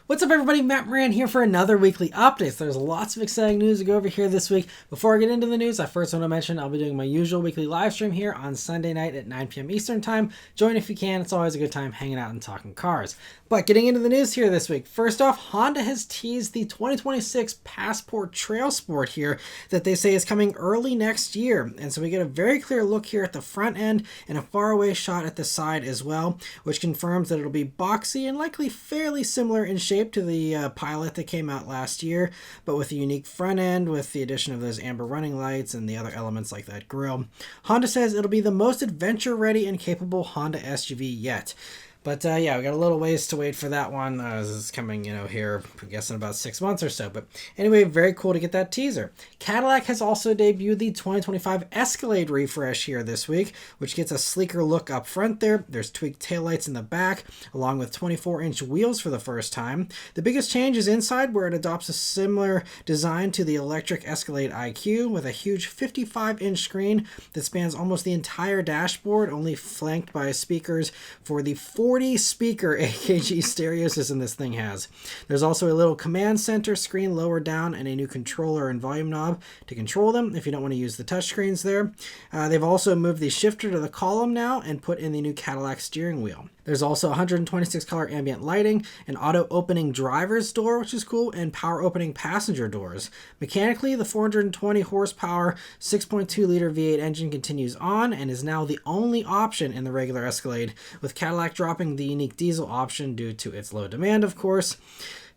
What's up everybody, Matt Maran here for another weekly update. There's lots of exciting news to go over here this week. Before I get into the news, I first want to mention I'll be doing my usual weekly live stream here on Sunday night at 9 p.m. Eastern time. Join if you can, it's always a good time hanging out and talking cars. But getting into the news here this week, first off, Honda has teased the 2026 Passport Trailsport here that they say is coming early next year. And so we get a very clear look here at the front end and a faraway shot at the side as well, which confirms that it'll be boxy and likely fairly similar in shape to the Pilot that came out last year, but with a unique front end with the addition of those amber running lights and the other elements like that grille. Honda says it'll be the most adventure ready and capable Honda SUV yet. But yeah, we got a little ways to wait for that one. This is coming, here, I guess in about 6 months or so. But anyway, very cool to get that teaser. Cadillac has also debuted the 2025 Escalade refresh here this week, which gets a sleeker look up front there. There's tweaked taillights in the back, along with 24-inch wheels for the first time. The biggest change is inside, where it adopts a similar design to the electric Escalade IQ, with a huge 55-inch screen that spans almost the entire dashboard, only flanked by speakers for the 40-speaker AKG stereo system this thing has. There's also a little command center screen lower down and a new controller and volume knob to control them if you don't want to use the touchscreens there. They've also moved the shifter to the column now and put in the new Cadillac steering wheel. There's also 126 color ambient lighting, an auto opening driver's door, which is cool, and power opening passenger doors. Mechanically, the 420 horsepower 6.2 liter V8 engine continues on and is now the only option in the regular Escalade, with Cadillac dropping the unique diesel option due to its low demand, of course.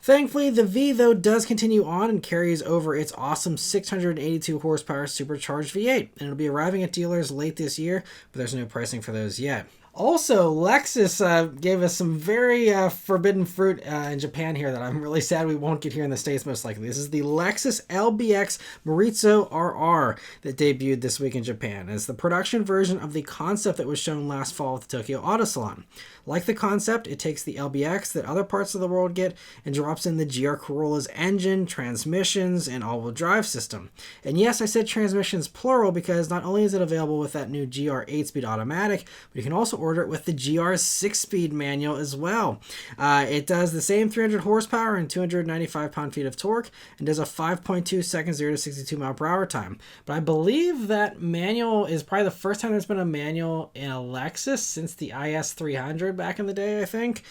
Thankfully, the V, though, does continue on and carries over its awesome 682 horsepower supercharged V8, and it'll be arriving at dealers late this year, but there's no pricing for those yet. Also, Lexus gave us some very forbidden fruit in Japan here that I'm really sad we won't get here in the States most likely. This is the Lexus LBX Morizo RR that debuted this week in Japan. It's the production version of the concept that was shown last fall at the Tokyo Auto Salon. Like the concept, it takes the LBX that other parts of the world get and drops in the GR Corolla's engine, transmissions, and all-wheel drive system. And yes, I said transmissions plural because not only is it available with that new GR 8-speed automatic, but you can also order it with the GR 6-speed manual as well. It does the same 300 horsepower and 295 pound-feet of torque and does a 5.2 second 0 to 62 mile per hour time. But I believe that manual is probably the first time there's been a manual in a Lexus since the IS 300 back in the day, I think.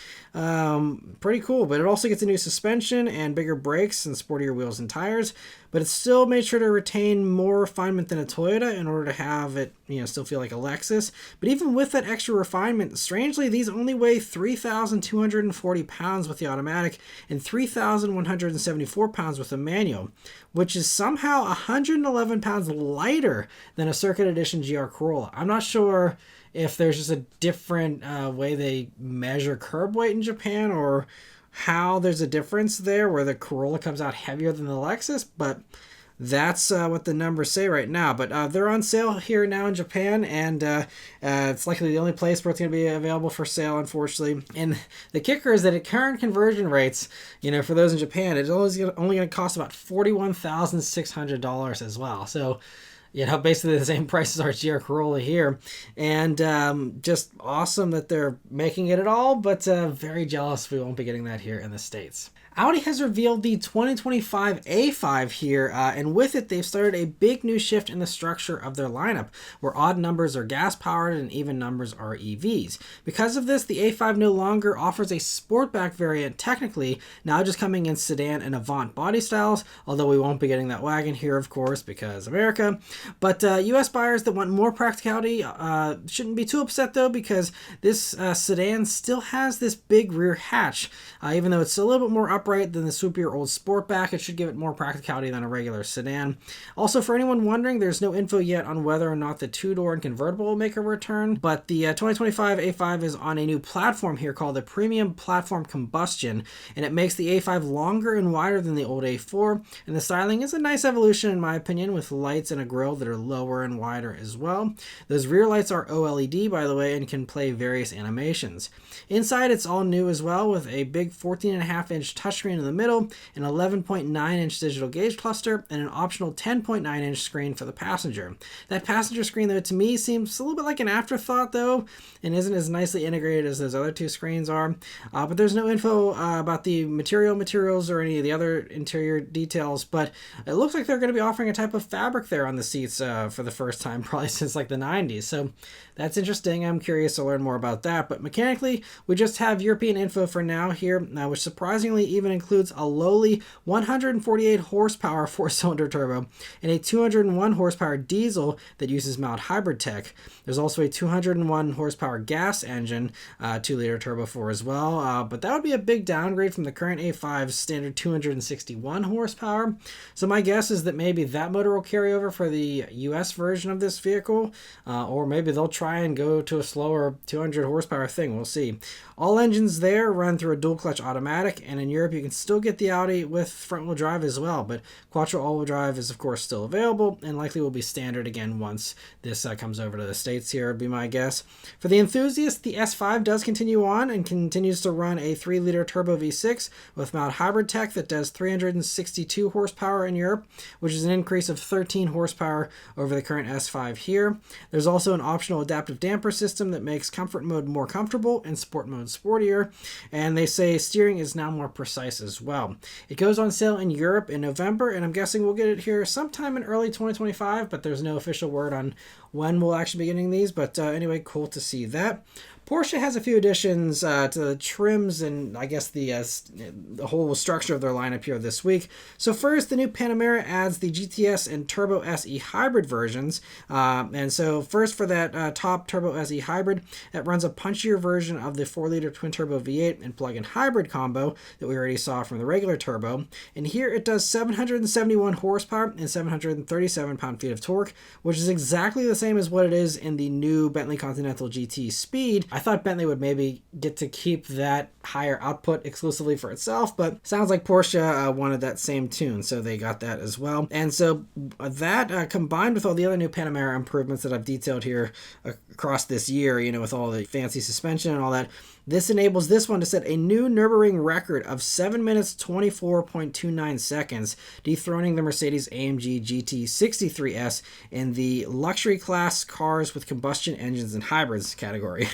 Pretty cool, but it also gets a new suspension and bigger brakes and sportier wheels and tires, but it's still made sure to retain more refinement than a Toyota in order to have it, still feel like a Lexus. But even with that extra refinement, strangely, these only weigh 3,240 pounds with the automatic and 3,174 pounds with the manual, which is somehow 111 pounds lighter than a Circuit Edition GR Corolla. I'm not sure if there's just a different way they measure curb weight in Japan, or how there's a difference there where the Corolla comes out heavier than the Lexus, but that's what the numbers say right now. But they're on sale here now in Japan, and it's likely the only place where it's going to be available for sale, unfortunately. And the kicker is that at current conversion rates, for those in Japan, it's only going to cost about $41,600 as well. So basically the same price as our GR Corolla here. And just awesome that they're making it at all, but very jealous we won't be getting that here in the States. Audi has revealed the 2025 A5 here, and with it they've started a big new shift in the structure of their lineup, where odd numbers are gas-powered and even numbers are EVs. Because of this, the A5 no longer offers a sportback variant technically, now just coming in sedan and Avant body styles, although we won't be getting that wagon here, of course, because America. But US buyers that want more practicality shouldn't be too upset, though, because this sedan still has this big rear hatch. Even though it's a little bit more upright than the swoopier old Sportback, it should give it more practicality than a regular sedan. Also, for anyone wondering, there's no info yet on whether or not the two-door and convertible will make a return, but the 2025 A5 is on a new platform here called the Premium Platform Combustion, and it makes the A5 longer and wider than the old A4, and the styling is a nice evolution in my opinion, with lights and a grille grille that are lower and wider as well. Those rear lights are OLED, by the way, and can play various animations. Inside, it's all new as well, with a big 14.5-inch touchscreen in the middle, an 11.9-inch digital gauge cluster, and an optional 10.9-inch screen for the passenger. That passenger screen, though, to me seems a little bit like an afterthought, though, and isn't as nicely integrated as those other two screens are. But there's no info about the materials or any of the other interior details, but it looks like they're going to be offering a type of fabric there on the seats for the first time, probably since like the 90s. So that's interesting. I'm curious to learn more about that. But mechanically, we just have European info for now here, which surprisingly even includes a lowly 148 horsepower four-cylinder turbo and a 201 horsepower diesel that uses mild hybrid tech. There's also a 201 horsepower gas engine, 2-liter turbo 4 as well, but that would be a big downgrade from the current A5's standard 261 horsepower. So my guess is that maybe that motor will carry over for the US version of this vehicle, or maybe they'll try and go to a slower 200 horsepower thing. We'll see. All engines there run through a dual clutch automatic, and in Europe you can still get the Audi with front wheel drive as well, but quattro all wheel drive is of course still available and likely will be standard again once this comes over to the States here, would be my guess. For the enthusiast, the S5 does continue on and continues to run a 3-liter turbo V6 with mild hybrid tech that does 362 horsepower in Europe, which is an increase of 13 horsepower over the current S5 here. There's also an optional adaptive damper system that makes comfort mode more comfortable and sport mode sportier, and they say steering is now more precise as well. It goes on sale in Europe in November, and I'm guessing we'll get it here sometime in early 2025, but there's no official word on when we'll actually be getting these. But anyway, cool to see that. Porsche has a few additions to the trims and I guess the whole structure of their lineup here this week. So first, the new Panamera adds the GTS and Turbo SE hybrid versions. And so first for that top Turbo SE hybrid, it runs a punchier version of the 4-liter twin-turbo V8 and plug-in hybrid combo that we already saw from the regular turbo. And here it does 771 horsepower and 737 pound-feet of torque, which is exactly the same as what it is in the new Bentley Continental GT Speed. I thought Bentley would maybe get to keep that higher output exclusively for itself, but sounds like Porsche wanted that same tune, so they got that as well. And so that combined with all the other new Panamera improvements that I've detailed here across this year, you know, with all the fancy suspension and all that, this enables this one to set a new Nürburgring record of 7 minutes 24.29 seconds, dethroning the Mercedes-AMG GT63S in the luxury class cars with combustion engines and hybrids category.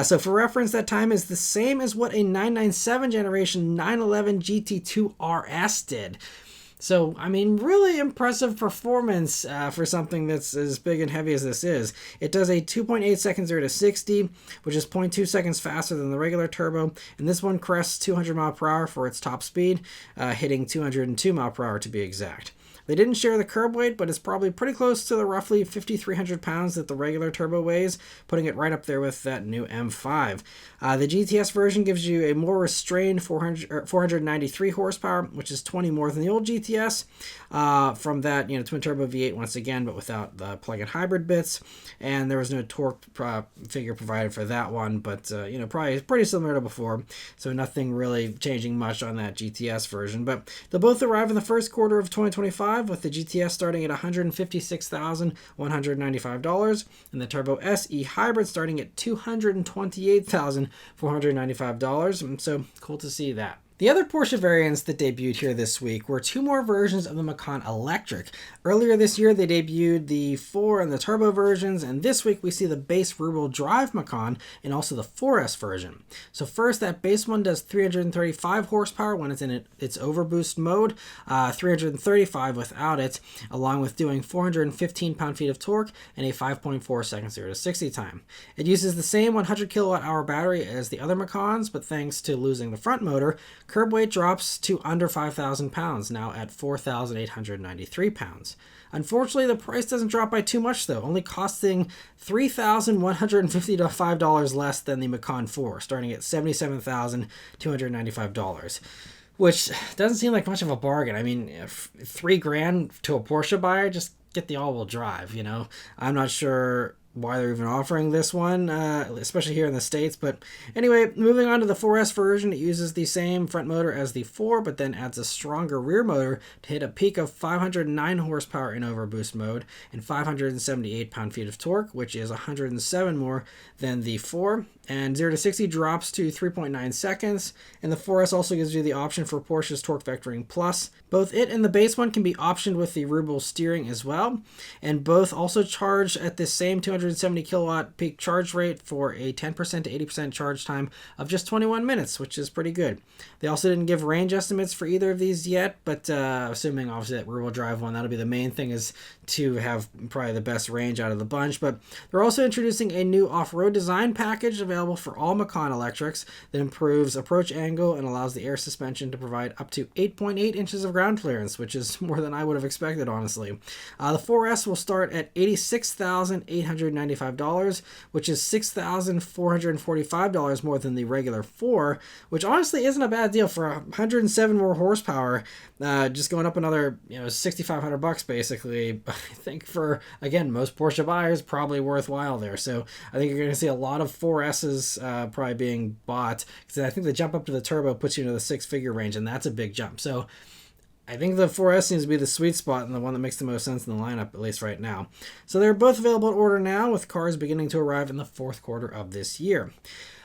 So for reference, that time is the same as what a 997 generation 911 GT2 RS did. So, I mean, really impressive performance for something that's as big and heavy as this is. It does a 2.8 seconds 0 to 60, which is 0.2 seconds faster than the regular turbo, and this one crests 200 mile per hour for its top speed, hitting 202 mile per hour to be exact. They didn't share the curb weight, but it's probably pretty close to the roughly 5,300 pounds that the regular turbo weighs, putting it right up there with that new M5. The GTS version gives you a more restrained 493 horsepower, which is 20 more than the old GTS, from that twin turbo V8 once again, but without the plug-in hybrid bits. And there was no torque figure provided for that one, but probably pretty similar to before. So nothing really changing much on that GTS version. But they'll both arrive in the first quarter of 2025. With the GTS starting at $156,195 and the Turbo SE Hybrid starting at $228,495. So cool to see that. The other Porsche variants that debuted here this week were two more versions of the Macan Electric. Earlier this year, they debuted the 4 and the turbo versions, and this week we see the base rear-wheel drive Macan and also the 4S version. So first, that base one does 335 horsepower when it's in its overboost mode, 335 without it, along with doing 415 pound-feet of torque and a 5.4 seconds 0 to 60 time. It uses the same 100 kilowatt-hour battery as the other Macans, but thanks to losing the front motor, curb weight drops to under 5,000 pounds, now at 4,893 pounds. Unfortunately, the price doesn't drop by too much, though, only costing $3,155 less than the Macan 4, starting at $77,295. Which doesn't seem like much of a bargain. I mean, $3,000 to a Porsche buyer, just get the all-wheel drive, I'm not sure why they're even offering this one, especially here in the States. But anyway, moving on to the 4S version, it uses the same front motor as the 4, but then adds a stronger rear motor to hit a peak of 509 horsepower in overboost mode and 578 pound-feet of torque, which is 107 more than the 4. And 0 to 60 drops to 3.9 seconds. And the 4S also gives you the option for Porsche's Torque Vectoring Plus. Both it and the base one can be optioned with the Ruble steering as well. And both also charge at the same 270 kilowatt peak charge rate for a 10% to 80% charge time of just 21 minutes, which is pretty good. They also didn't give range estimates for either of these yet, but assuming obviously that rear-wheel drive one, that'll be the main thing, is to have probably the best range out of the bunch. But they're also introducing a new off-road design package available for all Macan electrics that improves approach angle and allows the air suspension to provide up to 8.8 inches of ground clearance, which is more than I would have expected, honestly. The 4S will start at $86,895, which is $6,445 more than the regular 4, which honestly isn't a bad deal for 107 more horsepower. Just going up another, $6,500 basically. I think for, again, most Porsche buyers, probably worthwhile there. So I think you're going to see a lot of 4Ss probably being bought, because I think the jump up to the turbo puts you into the six-figure range, and that's a big jump. So I think the 4S seems to be the sweet spot and the one that makes the most sense in the lineup, at least right now. So they're both available to order now, with cars beginning to arrive in the fourth quarter of this year.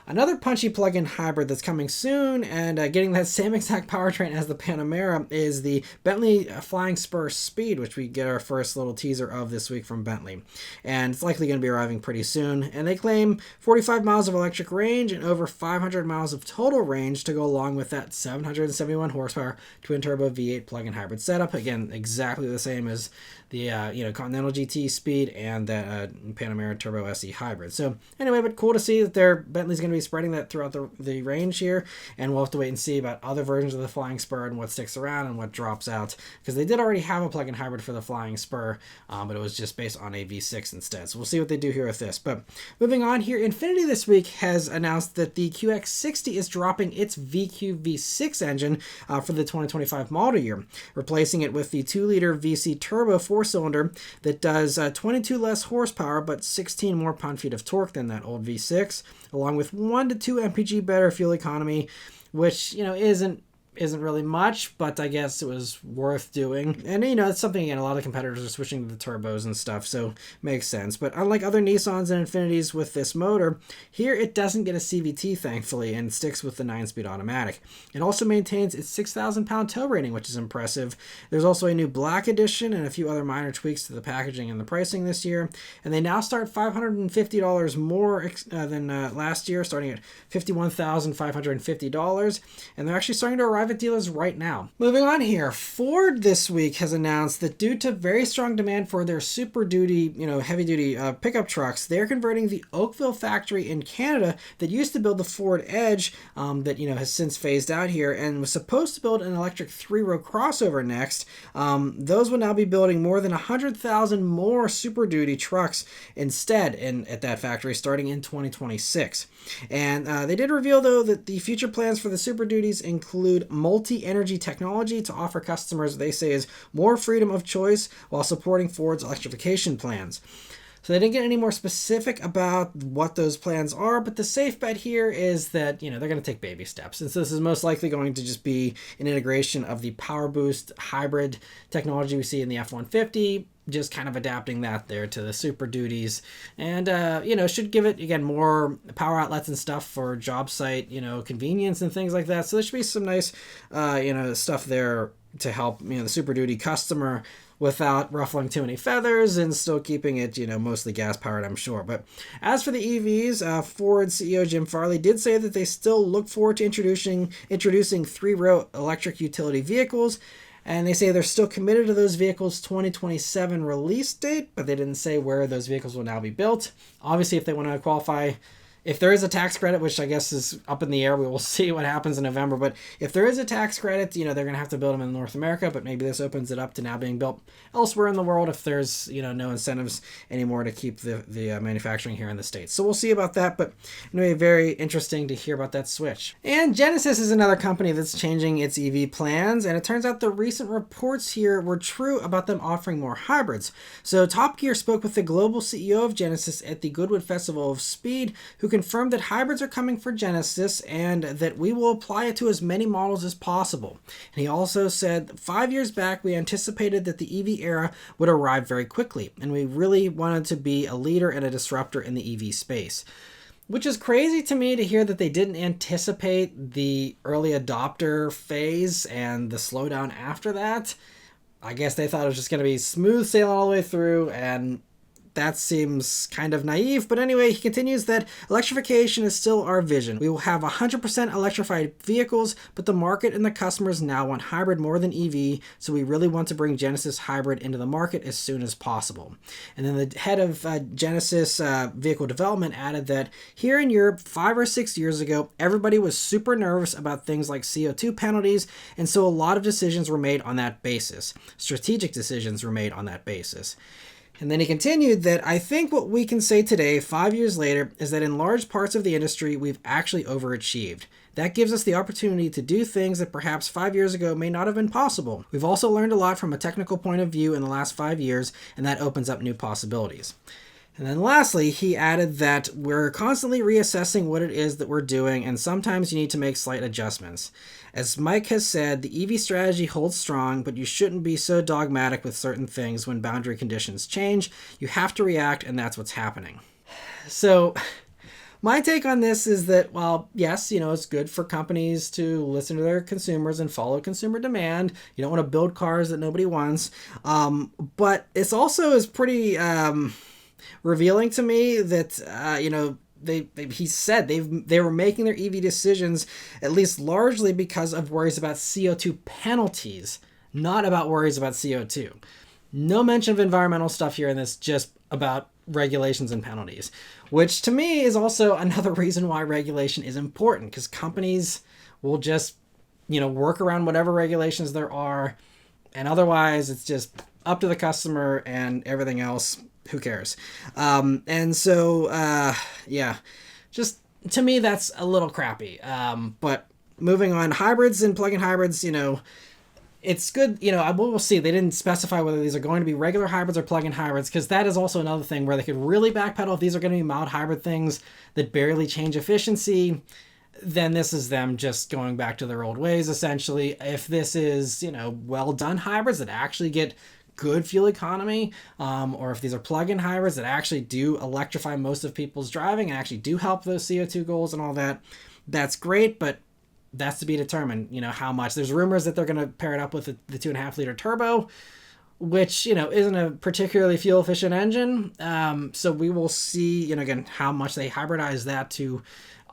Another punchy plug-in hybrid that's coming soon and getting that same exact powertrain as the Panamera is the Bentley Flying Spur Speed, which we get our first little teaser of this week from Bentley. And it's likely going to be arriving pretty soon. And they claim 45 miles of electric range and over 500 miles of total range to go along with that 771 horsepower twin-turbo V8 plug-in hybrid setup. Again, exactly the same as the Continental GT Speed and that Panamera Turbo SE hybrid. So anyway, but cool to see that Bentley's going to be spreading that throughout the range here, and we'll have to wait and see about other versions of the Flying Spur and what sticks around and what drops out, because they did already have a plug-in hybrid for the Flying Spur, but it was just based on a V6 instead. So we'll see what they do here with this. But moving on here, Infiniti this week has announced that the QX60 is dropping its VQ V6 engine for the 2025 model year, replacing it with the 2-liter VC turbo 4-cylinder that does 22 less horsepower but 16 more pound-feet of torque than that old V6, along with 1 to 2 mpg better fuel economy, which isn't really much, but I guess it was worth doing. And it's something, again, a lot of competitors are switching to the turbos and stuff, so makes sense. But unlike other Nissans and Infinitis with this motor, here it doesn't get a CVT, thankfully, and sticks with the 9-speed automatic. It also maintains its 6,000 pound tow rating, which is impressive. There's also a new black edition and a few other minor tweaks to the packaging and the pricing this year, and they now start $550 more than last year, starting at $51,550, and they're actually starting to arrive at dealers right now. Moving on here, Ford this week has announced that due to very strong demand for their Super Duty, heavy duty pickup trucks, they're converting the Oakville factory in Canada that used to build the Ford Edge, that has since phased out here and was supposed to build an electric 3-row crossover next. Those will now be building more than 100,000 more Super Duty trucks instead at that factory starting in 2026. And they did reveal, though, that the future plans for the Super Duties include multi-energy technology to offer customers, they say, is more freedom of choice while supporting Ford's electrification plans. So they didn't get any more specific about what those plans are, but the safe bet here is that, they're going to take baby steps. And so this is most likely going to just be an integration of the Power Boost hybrid technology we see in the F-150, just kind of adapting that there to the Super Duties, and should give it, again, more power outlets and stuff for job site convenience and things like that. So there should be some nice stuff there to help the Super Duty customer without ruffling too many feathers and still keeping it mostly gas powered, I'm sure. But as for the EVs, Ford CEO Jim Farley did say that they still look forward to introducing 3-row electric utility vehicles. And they say they're still committed to those vehicles' 2027 release date, but they didn't say where those vehicles will now be built. Obviously, if they want to qualify if there is a tax credit, which I guess is up in the air, we will see what happens in November. But if there is a tax credit, they're going to have to build them in North America, but maybe this opens it up to now being built elsewhere in the world if there's, no incentives anymore to keep the manufacturing here in the States. So we'll see about that, but anyway, very interesting to hear about that switch. And Genesis is another company that's changing its EV plans, and it turns out the recent reports here were true about them offering more hybrids. So Top Gear spoke with the global CEO of Genesis at the Goodwood Festival of Speed, who confirmed that hybrids are coming for Genesis and that we will apply it to as many models as possible. And he also said, 5 years back, we anticipated that the EV era would arrive very quickly, and we really wanted to be a leader and a disruptor in the EV space. Which is crazy to me to hear that they didn't anticipate the early adopter phase and the slowdown after that. I guess they thought it was just going to be smooth sailing all the way through, and that seems kind of naive. But anyway, he continues that electrification is still our vision. We will have 100% electrified vehicles, but the market and the customers now want hybrid more than EV, so we really want to bring Genesis hybrid into the market as soon as possible. And then the head of Genesis vehicle development added that here in Europe 5 or 6 years ago, everybody was super nervous about things like CO2 penalties, and so a lot of decisions were made on that basis. Strategic decisions were made on that basis. And then he continued that I think what we can say today, 5 years later, is that in large parts of the industry, we've actually overachieved. That gives us the opportunity to do things that perhaps 5 years ago may not have been possible. We've also learned a lot from a technical point of view in the last 5 years, and that opens up new possibilities. And then lastly, he added that we're constantly reassessing what it is that we're doing, and sometimes you need to make slight adjustments. As Mike has said, the EV strategy holds strong, but you shouldn't be so dogmatic with certain things when boundary conditions change. You have to react, and that's what's happening. So my take on this is that, well, yes, it's good for companies to listen to their consumers and follow consumer demand. You don't want to build cars that nobody wants. But it's also is pretty revealing to me that, he said they were making their EV decisions at least largely because of worries about CO2 penalties, not about worries about CO2. No mention of environmental stuff here in this, just about regulations and penalties, which to me is also another reason why regulation is important, because companies will just, work around whatever regulations there are, and otherwise it's just up to the customer and everything else. Who cares? And so, just to me, that's a little crappy. But moving on, hybrids and plug-in hybrids, it's good. We'll see. They didn't specify whether these are going to be regular hybrids or plug-in hybrids, because that is also another thing where they could really backpedal. If these are going to be mild hybrid things that barely change efficiency, then this is them just going back to their old ways, essentially. If this is, well-done hybrids that actually get good fuel economy, or if these are plug-in hybrids that actually do electrify most of people's driving and actually do help those CO2 goals and all that, that's great, but that's to be determined, how much. There's rumors that they're going to pair it up with the 2.5 liter turbo, which, isn't a particularly fuel efficient engine. So we will see, again, how much they hybridize that to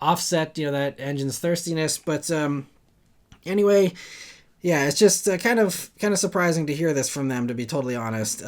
offset, that engine's thirstiness. But anyway, yeah, it's just kind of surprising to hear this from them, to be totally honest.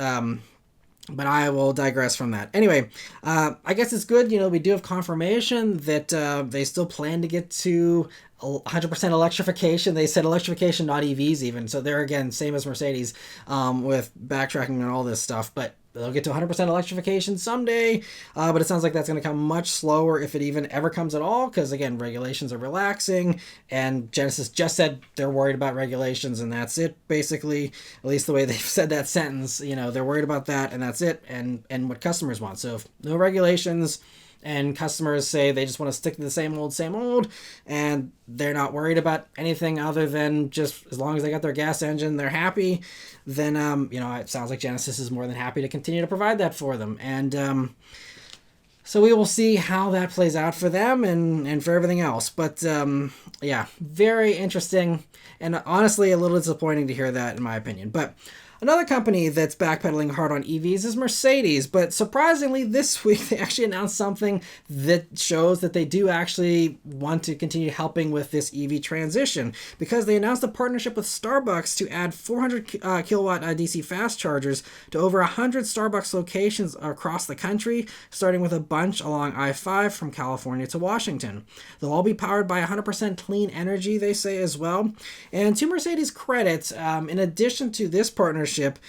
But I will digress from that. Anyway, I guess it's good. We do have confirmation that they still plan to get to 100% electrification. They said electrification, not EVs even. So they're, again, same as Mercedes with backtracking and all this stuff. But they'll get to 100% electrification someday. But it sounds like that's going to come much slower, if it even ever comes at all. Because, again, regulations are relaxing. And Genesis just said they're worried about regulations. And that's it, basically. At least the way they've said that sentence. They're worried about that. And that's it. And what customers want. So if no regulations, and customers say they just want to stick to the same old, and they're not worried about anything other than just as long as they got their gas engine, they're happy, then, it sounds like Genesis is more than happy to continue to provide that for them. And so we will see how that plays out for them and for everything else. But, very interesting, and honestly a little disappointing to hear that, in my opinion. But Another company that's backpedaling hard on EVs is Mercedes, but surprisingly this week they actually announced something that shows that they do actually want to continue helping with this EV transition, because they announced a partnership with Starbucks to add 400 kilowatt DC fast chargers to over 100 Starbucks locations across the country, starting with a bunch along I-5 from California to Washington. They'll all be powered by 100% clean energy, they say as well. And to Mercedes' credit, in addition to this partnership,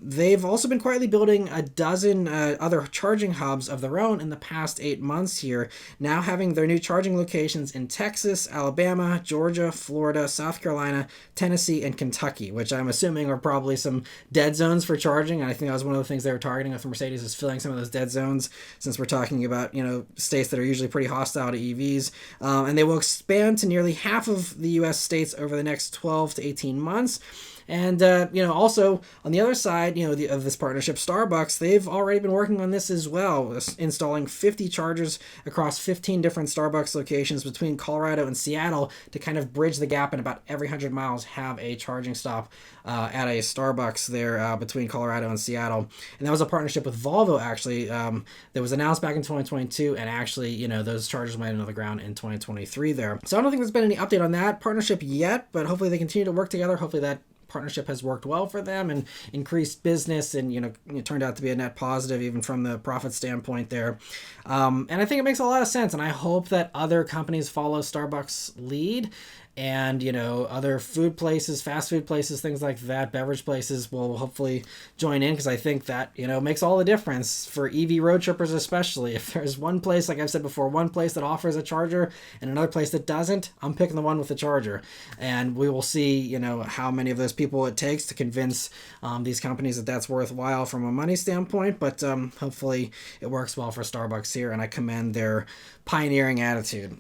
they've also been quietly building a dozen other charging hubs of their own in the past 8 months here, now having their new charging locations in Texas, Alabama, Georgia, Florida, South Carolina, Tennessee, and Kentucky, which I'm assuming are probably some dead zones for charging. And I think that was one of the things they were targeting with Mercedes, is filling some of those dead zones, since we're talking about, states that are usually pretty hostile to EVs. And they will expand to nearly half of the U.S. states over the next 12 to 18 months. And, also on the other side, of this partnership, Starbucks, they've already been working on this as well, installing 50 chargers across 15 different Starbucks locations between Colorado and Seattle to kind of bridge the gap, and about every 100 miles have a charging stop at a Starbucks there between Colorado and Seattle. And that was a partnership with Volvo, actually, that was announced back in 2022, and actually, those chargers went into the ground in 2023 there. So I don't think there's been any update on that partnership yet, but hopefully they continue to work together. Hopefully that partnership has worked well for them and increased business, and it turned out to be a net positive even from the profit standpoint there. And I think it makes a lot of sense, and I hope that other companies follow Starbucks' lead, and other food places, fast food places, things like that, beverage places will hopefully join in, because I think that makes all the difference for EV road trippers, especially if there's one place, like I've said before, one place that offers a charger and another place that doesn't. I'm picking the one with the charger, and we will see how many of those people it takes to convince these companies that that's worthwhile from a money standpoint. But hopefully it works well for Starbucks here, and I commend their pioneering attitude.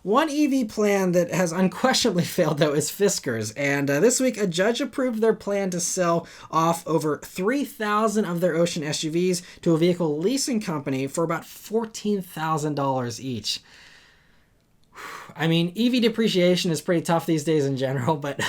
One EV plan that has unquestionably failed, though, is Fisker's. And this week, a judge approved their plan to sell off over 3,000 of their Ocean SUVs to a vehicle leasing company for about $14,000 each. I mean, EV depreciation is pretty tough these days in general, but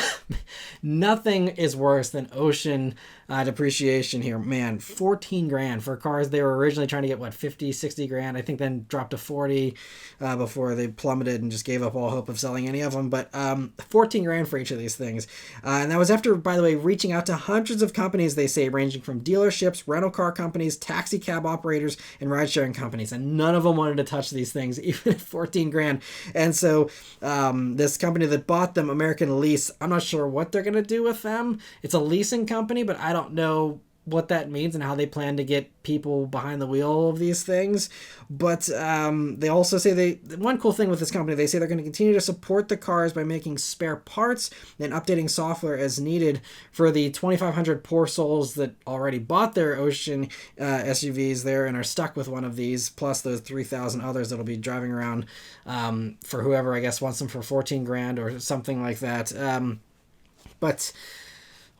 nothing is worse than Ocean depreciation here. Man, 14 grand for cars they were originally trying to get, 50, 60 grand, I think, then dropped to 40 before they plummeted and just gave up all hope of selling any of them. But 14 grand for each of these things. And that was after, by the way, reaching out to hundreds of companies, they say, ranging from dealerships, rental car companies, taxi cab operators, and ride-sharing companies. And none of them wanted to touch these things, even at 14 grand. And so this company that bought them, American Lease, I'm not sure what they're going to do with them. It's a leasing company, but I don't know what that means and how they plan to get people behind the wheel of these things. But they also say one cool thing with this company, they say they're going to continue to support the cars by making spare parts and updating software as needed for the 2,500 poor souls that already bought their Ocean SUVs there and are stuck with one of these, plus those 3,000 others that'll be driving around for whoever, I guess, wants them for 14 grand or something like that. But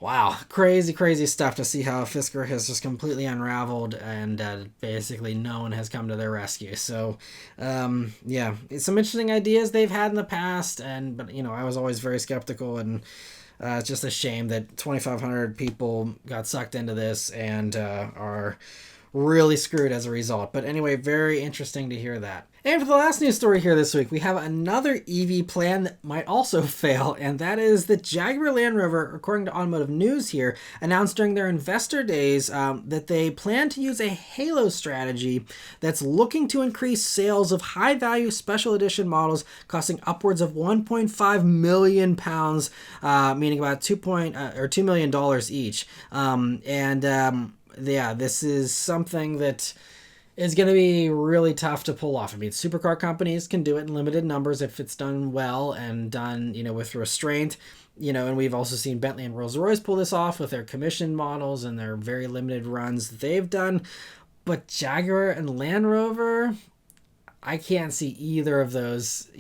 wow, crazy stuff to see how Fisker has just completely unraveled, and basically no one has come to their rescue. So, yeah, it's some interesting ideas they've had in the past, but I was always very skeptical, and it's just a shame that 2,500 people got sucked into this and are really screwed as a result. But anyway, very interesting to hear that. And for the last news story here this week, we have another EV plan that might also fail, and that is that Jaguar Land Rover, according to Automotive News here, announced during their investor days that they plan to use a halo strategy that's looking to increase sales of high-value special edition models costing upwards of 1.5 million pounds, meaning about $2 million each. Yeah, this is something that is going to be really tough to pull off. I mean, supercar companies can do it in limited numbers if it's done well and done, with restraint. And we've also seen Bentley and Rolls-Royce pull this off with their commission models and their very limited runs that they've done. But Jaguar and Land Rover, I can't see either of those,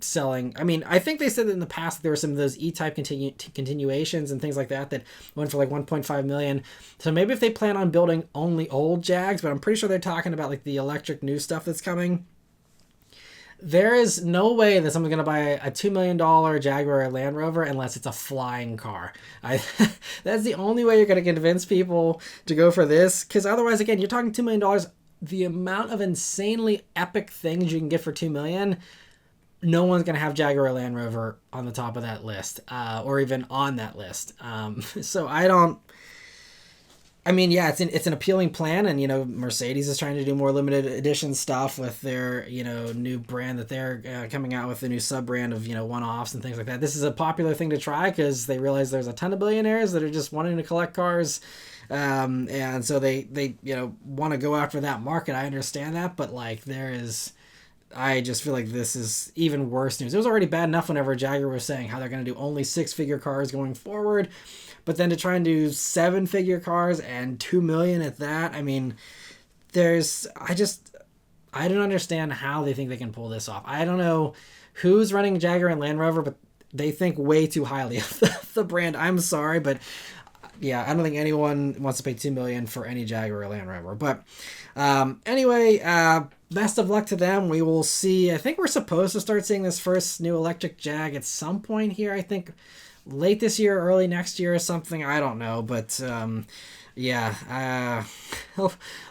selling. I mean, I think they said that in the past there were some of those E-Type continuations and things like that went for 1.5 million. So maybe if they plan on building only old Jags, but I'm pretty sure they're talking about the electric new stuff that's coming. There is no way that someone's going to buy a $2 million Jaguar Land Rover unless it's a flying car. That's the only way you're going to convince people to go for this. Because otherwise, again, you're talking $2 million. The amount of insanely epic things you can get for $2 million, no one's going to have Jaguar Land Rover on the top of that list, or even on that list. So yeah, it's an appealing plan, and Mercedes is trying to do more limited edition stuff with their new brand that they're coming out with, the new sub brand of one-offs and things like that. This is a popular thing to try because they realize there's a ton of billionaires that are just wanting to collect cars, and so they want to go after that market. I understand that, but I just feel like this is even worse news. It was already bad enough whenever Jaguar was saying how they're going to do only 6-figure cars going forward. But then to try and do 7-figure cars and $2 million at that, I mean, I don't understand how they think they can pull this off. I don't know who's running Jaguar and Land Rover, but they think way too highly of the brand. I'm sorry, but yeah, I don't think anyone wants to pay $2 million for any Jaguar or Land Rover. But anyway, best of luck to them. We will see. I think we're supposed to start seeing this first new electric Jag at some point here. I think late this year, early next year or something. I don't know, but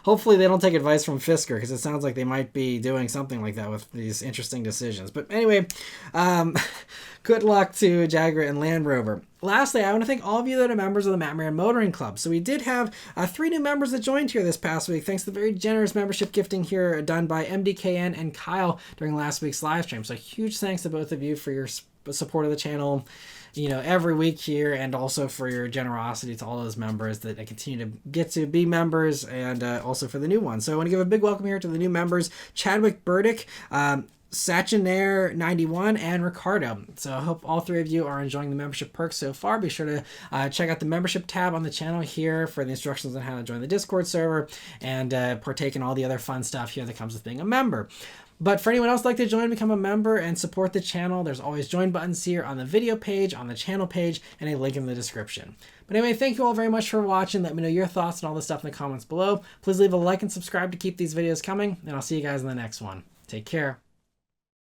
hopefully they don't take advice from Fisker, because it sounds like they might be doing something like that with these interesting decisions. But anyway, good luck to Jaguar and Land Rover. Lastly, I want to thank all of you that are members of the Maran Motoring Club. So we did have 3 new members that joined here this past week, thanks to the very generous membership gifting here done by MDKN and Kyle during last week's live stream. So huge thanks to both of you for your support of the channel every week here, and also for your generosity to all those members that continue to get to be members, and also for the new ones. So I want to give a big welcome here to the new members: Chadwick Burdick, Sachinair91, and Ricardo. So I hope all 3 of you are enjoying the membership perks so far. Be sure to check out the membership tab on the channel here for the instructions on how to join the Discord server and partake in all the other fun stuff here that comes with being a member. But for anyone else who'd like to join, become a member, and support the channel, there's always join buttons here on the video page, on the channel page, and a link in the description. But anyway, thank you all very much for watching. Let me know your thoughts and all this stuff in the comments below. Please leave a like and subscribe to keep these videos coming, and I'll see you guys in the next one. Take care.